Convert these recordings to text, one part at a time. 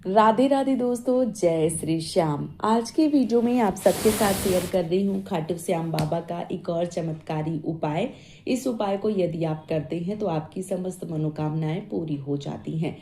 राधे राधे दोस्तों, जय श्री श्याम। आज के वीडियो में आप सबके साथ शेयर कर रही हूँ खाटू श्याम बाबा का एक और चमत्कारी उपाय। इस उपाय को यदि आप करते हैं तो आपकी समस्त मनोकामनाएं पूरी हो जाती हैं।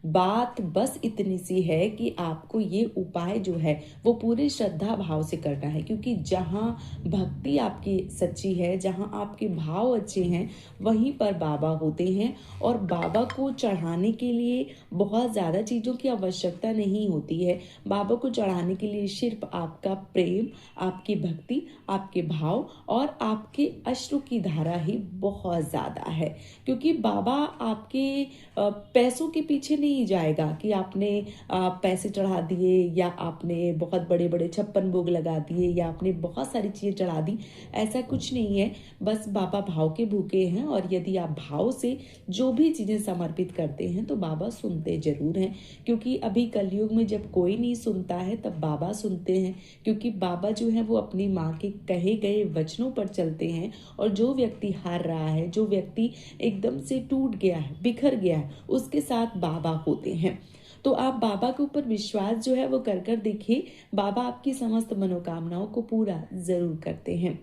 बात बस इतनी सी है कि आपको ये उपाय जो है वो पूरे श्रद्धा भाव से करना है, क्योंकि जहाँ भक्ति आपकी सच्ची है, जहाँ आपके भाव अच्छे हैं, वहीं पर बाबा होते हैं। और बाबा को चढ़ाने के लिए बहुत ज़्यादा चीज़ों की आवश्यकता नहीं होती है। बाबा को चढ़ाने के लिए सिर्फ आपका प्रेम, आपकी भक्ति, आपके भाव और आपके अश्रु की धारा ही बहुत ज़्यादा है। क्योंकि बाबा आपके पैसों के पीछे नहीं जाएगा कि आपने पैसे चढ़ा दिए या आपने बहुत बड़े बड़े 56 भोग लगा दिए या आपने बहुत सारी चीज़ें चढ़ा दी। ऐसा कुछ नहीं है। बस बाबा भाव के भूखे हैं, और यदि आप भाव से जो भी चीज़ें समर्पित करते हैं तो बाबा सुनते जरूर हैं। क्योंकि अभी कलयुग में जब कोई नहीं सुनता है तब बाबा सुनते हैं। क्योंकि बाबा जो है वो अपनी माँ के कहे गए वचनों पर चलते हैं। और जो व्यक्ति हार रहा है, जो व्यक्ति एकदम से टूट गया है, बिखर गया है, उसके साथ बाबा होते हैं। तो आप बाबा के ऊपर विश्वास जो है वो कर देखिए। बाबा आपकी समस्त मनोकामनाओं को पूरा जरूर करते हैं।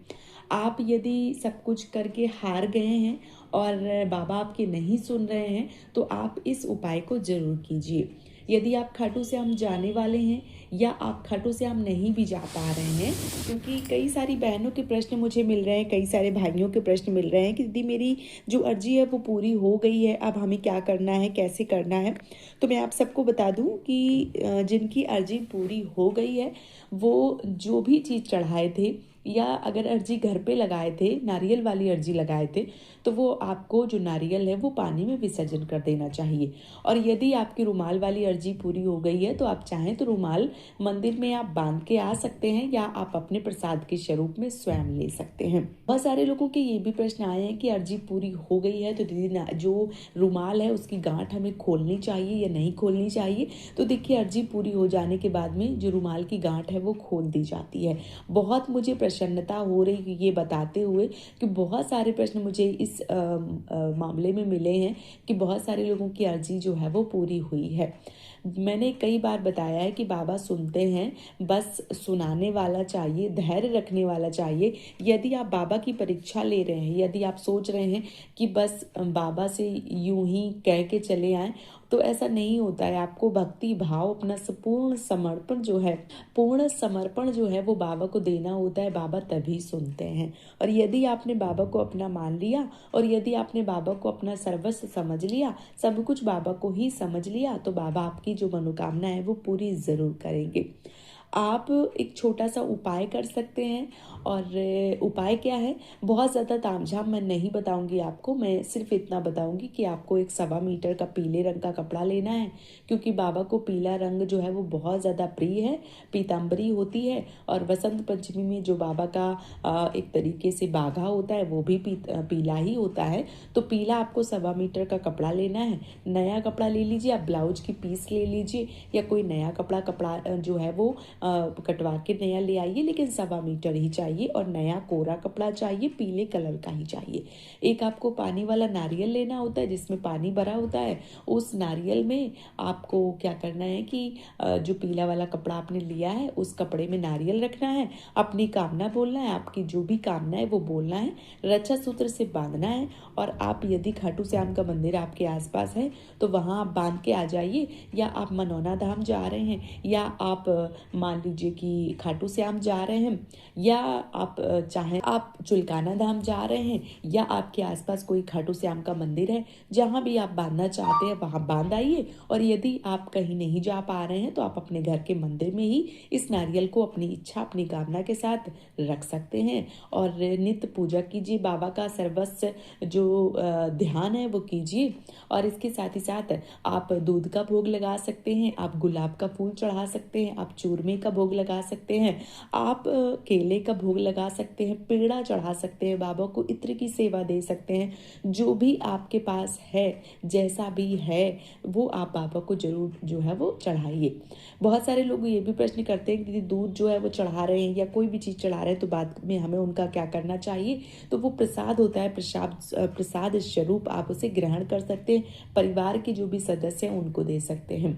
आप यदि सब कुछ करके हार गए हैं और बाबा आपके नहीं सुन रहे हैं तो आप इस उपाय को जरूर कीजिए। यदि आप खाटू श्याम जाने वाले हैं या आप खाटू श्याम नहीं भी जा पा रहे हैं, क्योंकि कई सारी बहनों के प्रश्न मुझे मिल रहे हैं, कई सारे भाइयों के प्रश्न मिल रहे हैं कि दीदी मेरी जो अर्जी है वो पूरी हो गई है, अब हमें क्या करना है, कैसे करना है। तो मैं आप सबको बता दूं कि जिनकी अर्जी पूरी हो गई है वो जो भी चीज़ चढ़ाए थे या अगर अर्जी घर पे लगाए थे, नारियल वाली अर्जी लगाए थे, तो वो आपको जो नारियल है वो पानी में विसर्जन कर देना चाहिए। और यदि आपकी रुमाल वाली अर्जी पूरी हो गई है तो आप चाहें तो रुमाल मंदिर में आप बांध के आ सकते हैं या आप अपने प्रसाद के स्वरूप में स्वयं ले सकते हैं। बहुत सारे लोगों के ये भी प्रश्न आए हैं कि अर्जी पूरी हो गई है तो दीदी जो रुमाल है उसकी गांठ हमें खोलनी चाहिए या नहीं खोलनी चाहिए। तो देखिए, अर्जी पूरी हो जाने के बाद में जो रुमाल की गांठ है वो खोल दी जाती है। बहुत मुझे प्रसन्नता हो रही ये बताते हुए कि बहुत सारे प्रश्न मुझे इस मामले में मिले हैं कि बहुत सारे लोगों की अर्जी जो है वो पूरी हुई है। मैंने कई बार बताया है कि बाबा सुनते हैं, बस सुनाने वाला चाहिए, धैर्य रखने वाला चाहिए। यदि आप बाबा की परीक्षा ले रहे हैं, यदि आप सोच रहे हैं कि बस बाबा से यूं ही कह के चले आएं, तो ऐसा नहीं होता है। आपको भक्ति भाव, अपना पूर्ण समर्पण जो है वो बाबा को देना होता है। बाबा तभी सुनते हैं। और यदि आपने बाबा को अपना मान लिया और यदि आपने बाबा को अपना सर्वस्व समझ लिया, सब कुछ बाबा को ही समझ लिया, तो बाबा आपकी जो मनोकामना है वो पूरी जरूर करेंगे। आप एक छोटा सा उपाय कर सकते हैं। और उपाय क्या है, बहुत ज़्यादा तामझाम मैं नहीं बताऊंगी आपको। मैं सिर्फ इतना बताऊंगी कि आपको एक 1.25 मीटर का पीले रंग का कपड़ा लेना है, क्योंकि बाबा को पीला रंग जो है वो बहुत ज़्यादा प्रिय है। पीताम्बरी होती है, और वसंत पंचमी में जो बाबा का एक तरीके से बाघा होता है वो भी पीला ही होता है। तो पीला आपको 1.25 मीटर का कपड़ा लेना है। नया कपड़ा ले लीजिए, आप ब्लाउज की पीस ले लीजिए या कोई नया कपड़ा जो है वो कटवा के नया ले आइए, लेकिन 1.25 मीटर ही चाहिए। और नया कोरा कपड़ा चाहिए, पीले कलर का ही चाहिए। एक आपको पानी वाला नारियल लेना होता है जिसमें पानी भरा होता है। उस नारियल में आपको क्या करना है कि जो पीला वाला कपड़ा आपने लिया है उस कपड़े में नारियल रखना है, अपनी कामना बोलना है, आपकी जो भी कामना है वो बोलना है, रक्षा सूत्र से बांधना है। और आप यदि खाटू श्याम का मंदिर आपके आसपास है तो वहाँ आप बांध के आ जाइए, या आप मनौना धाम जा रहे हैं या आप मान लीजिए कि खाटू श्याम जा रहे हैं, या आप चाहें आप चुलकाना धाम जा रहे हैं, या आपके आसपास कोई खाटू श्याम का मंदिर है, जहां भी आप बांधना चाहते हैं वहां बांध आइए। और यदि आप कहीं नहीं जा पा रहे हैं तो आप अपने घर के मंदिर में ही इस नारियल को अपनी इच्छा, अपनी कामना के साथ रख सकते हैं। और नित्य पूजा कीजिए, बाबा का सर्वस्व जो ध्यान है वो कीजिए। और इसके साथ ही साथ आप दूध का भोग लगा सकते हैं, आप गुलाब का फूल चढ़ा सकते हैं, आप चूरमे का भोग लगा सकते हैं, आप केले का भोग लगा सकते हैं, पेड़ा चढ़ा सकते हैं, बाबा को इत्र की सेवा दे सकते हैं। जो भी आपके पास है, जैसा भी है, वो आप बाबा को जरूर जो है वो चढ़ाइए। बहुत सारे लोग ये भी प्रश्न करते हैं कि दीदी दूध जो है वो चढ़ा रहे हैं या कोई भी चीज़ चढ़ा रहे हैं तो बाद में हमें उनका क्या करना चाहिए। तो वो प्रसाद होता है, प्रसाद स्वरूप आप उसे ग्रहण कर सकते हैं, परिवार के जो भी सदस्य हैं उनको दे सकते हैं।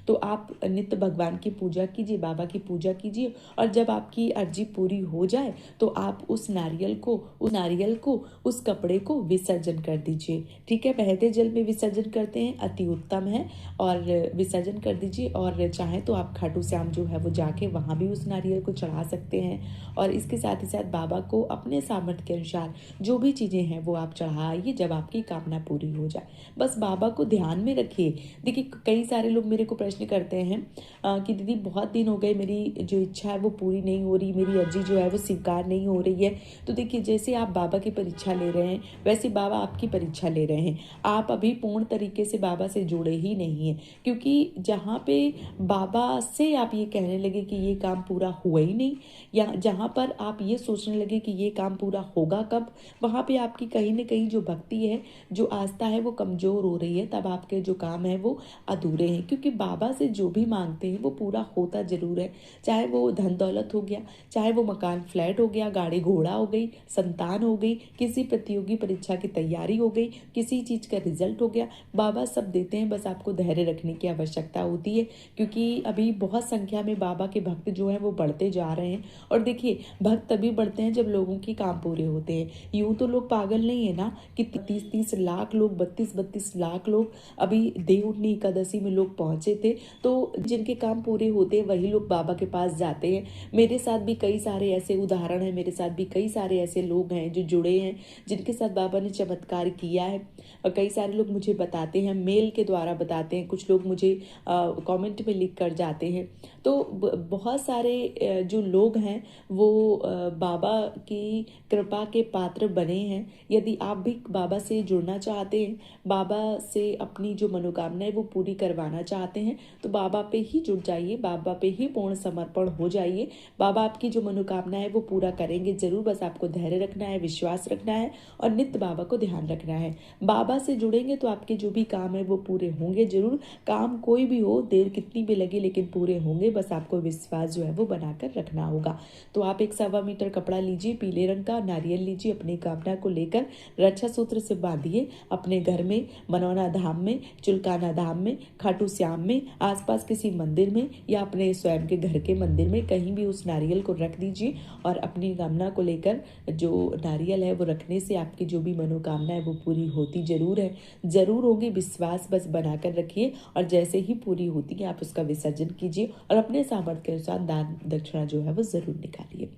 तो आप नित्य भगवान की पूजा कीजिए, बाबा की पूजा कीजिए, और जब आपकी अर्जी पूरी हो जाए तो आप उस नारियल को उस कपड़े को विसर्जन कर दीजिए। ठीक है, बहते जल में विसर्जन करते हैं, अति उत्तम है, और विसर्जन कर दीजिए। और चाहे तो आप खाटू श्याम जो है वो जाके वहाँ भी उस नारियल को चढ़ा सकते हैं। और इसके साथ ही साथ बाबा को अपने सामर्थ्य के अनुसार जो भी चीज़ें हैं वो आप चढ़ाइए जब आपकी कामना पूरी हो जाए। बस बाबा को ध्यान में रखिए। देखिए, कई सारे लोग मेरे को प्रश्न करते हैं कि दीदी बहुत दिन हो गए, मेरी जो इच्छा है वो पूरी नहीं हो रही, मेरी अर्जी जो है वो स्वीकार नहीं हो रही है। तो देखिए, जैसे आप बाबा की परीक्षा ले रहे हैं वैसे बाबा आपकी परीक्षा ले रहे हैं। आप अभी पूर्ण तरीके से बाबा से जुड़े ही नहीं हैं, क्योंकि जहाँ पे बाबा से आप ये कहने लगे कि ये काम पूरा हुआ ही नहीं, या जहाँ पर आप ये सोचने लगे कि ये काम पूरा होगा कब, वहाँ पे आपकी कहीं ना कहीं जो भक्ति है, जो आस्था है वो कमज़ोर हो रही है। तब आपके जो काम है वो अधूरे हैं, क्योंकि बाबा से जो भी मांगते हैं वो पूरा होता जरूर है। चाहे वो धन दौलत हो गया, चाहे वो मकान फ्लैट हो गया, गाड़ी घोड़ा हो गई, संतान हो गई, किसी प्रतियोगी परीक्षा की तैयारी हो गई, किसी चीज़ का रिजल्ट हो गया, बाबा सब देते हैं। बस आपको धैर्य रखने की आवश्यकता होती है, क्योंकि अभी बहुत संख्या में बाबा के भक्त जो हैं वो बढ़ते जा रहे हैं। और देखिए, भक्त तभी बढ़ते हैं जब लोगों के काम पूरे होते हैं। यूं तो लोग पागल नहीं है ना कि 30-30 लाख लोग, 32-32 लाख लोग अभी देवउठनी एकादशी में लोग पहुंचे थे। तो जिनके काम पूरे होते हैं वही लोग बाबा के पास जाते हैं। मेरे साथ भी कई सारे ऐसे उदाहरण हैं, मेरे साथ भी कई सारे ऐसे लोग हैं जो जुड़े हैं, जिनके साथ बाबा ने चमत्कार किया है। और कई सारे लोग मुझे बताते हैं, मेल के द्वारा बताते हैं, कुछ लोग मुझे कमेंट में लिख कर जाते हैं। तो बहुत सारे जो लोग हैं वो बाबा की कृपा के पात्र बने हैं। यदि आप भी बाबा से जुड़ना चाहते हैं, बाबा से अपनी जो मनोकामना है वो पूरी करवाना चाहते हैं, तो बाबा पे ही जुड़ जाइए, बाबा पे ही पूर्ण समर्पण हो जाइए। बाबा आपकी जो मनोकामना है वो पूरा करेंगे जरूर। बस आपको धैर्य रखना है, विश्वास रखना है, और नित्य बाबा को ध्यान रखना है। बाबा से जुड़ेंगे तो आपके जो भी काम है वो पूरे होंगे जरूर। काम कोई भी हो, देर कितनी भी लगे, लेकिन पूरे होंगे। बस आपको विश्वास जो है वो बनाकर रखना होगा। तो आप एक 1.25 मीटर कपड़ा लीजिए, पीले रंग का नारियल लीजिए, अपनी कामना को लेकर रक्षा सूत्र से बांधिए। अपने घर में, मनौना धाम में, चुलकाना धाम में, खाटू श्याम में, आसपास किसी मंदिर में, या अपने स्वयं के घर के मंदिर में कहीं भी उस नारियल को रख दीजिए। और अपनी कामना को लेकर, जो नारियल है वो रखने से आपकी जो भी मनोकामना है वो पूरी होती जरूर है, जरूर होगी। विश्वास बस बनाकर रखिए, और जैसे ही पूरी होती है आप उसका विसर्जन कीजिए, और अपने सामर्थ्य के अनुसार दान दक्षिणा जो है वो जरूर निकालिए।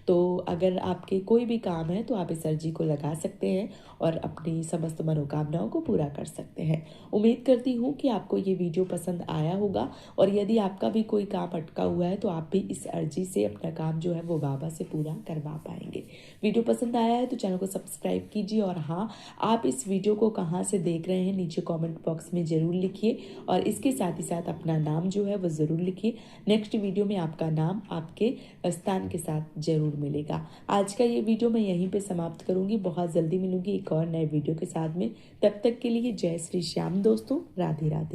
तो अगर आपके कोई भी काम है तो आप इस अर्जी को लगा सकते हैं और अपनी समस्त मनोकामनाओं को पूरा कर सकते हैं। उम्मीद करती हूँ कि आपको ये वीडियो पसंद आया होगा, और यदि आपका भी कोई काम अटका हुआ है तो आप भी इस अर्जी से अपना काम जो है वो बाबा से पूरा करवा पाएंगे। वीडियो पसंद आया है तो चैनल को सब्सक्राइब कीजिए, और हाँ, आप इस वीडियो को कहाँ से देख रहे हैं नीचे कमेंट बॉक्स में ज़रूर लिखिए, और इसके साथ ही साथ अपना नाम जो है वो ज़रूर लिखिए। नेक्स्ट वीडियो में आपका नाम आपके स्थान के साथ जरूर मिलेगा। आज का ये वीडियो मैं यहीं पे समाप्त करूंगी। बहुत जल्दी मिलूंगी एक और नए वीडियो के साथ में। तब तक के लिए जय श्री श्याम दोस्तों, राधे राधे।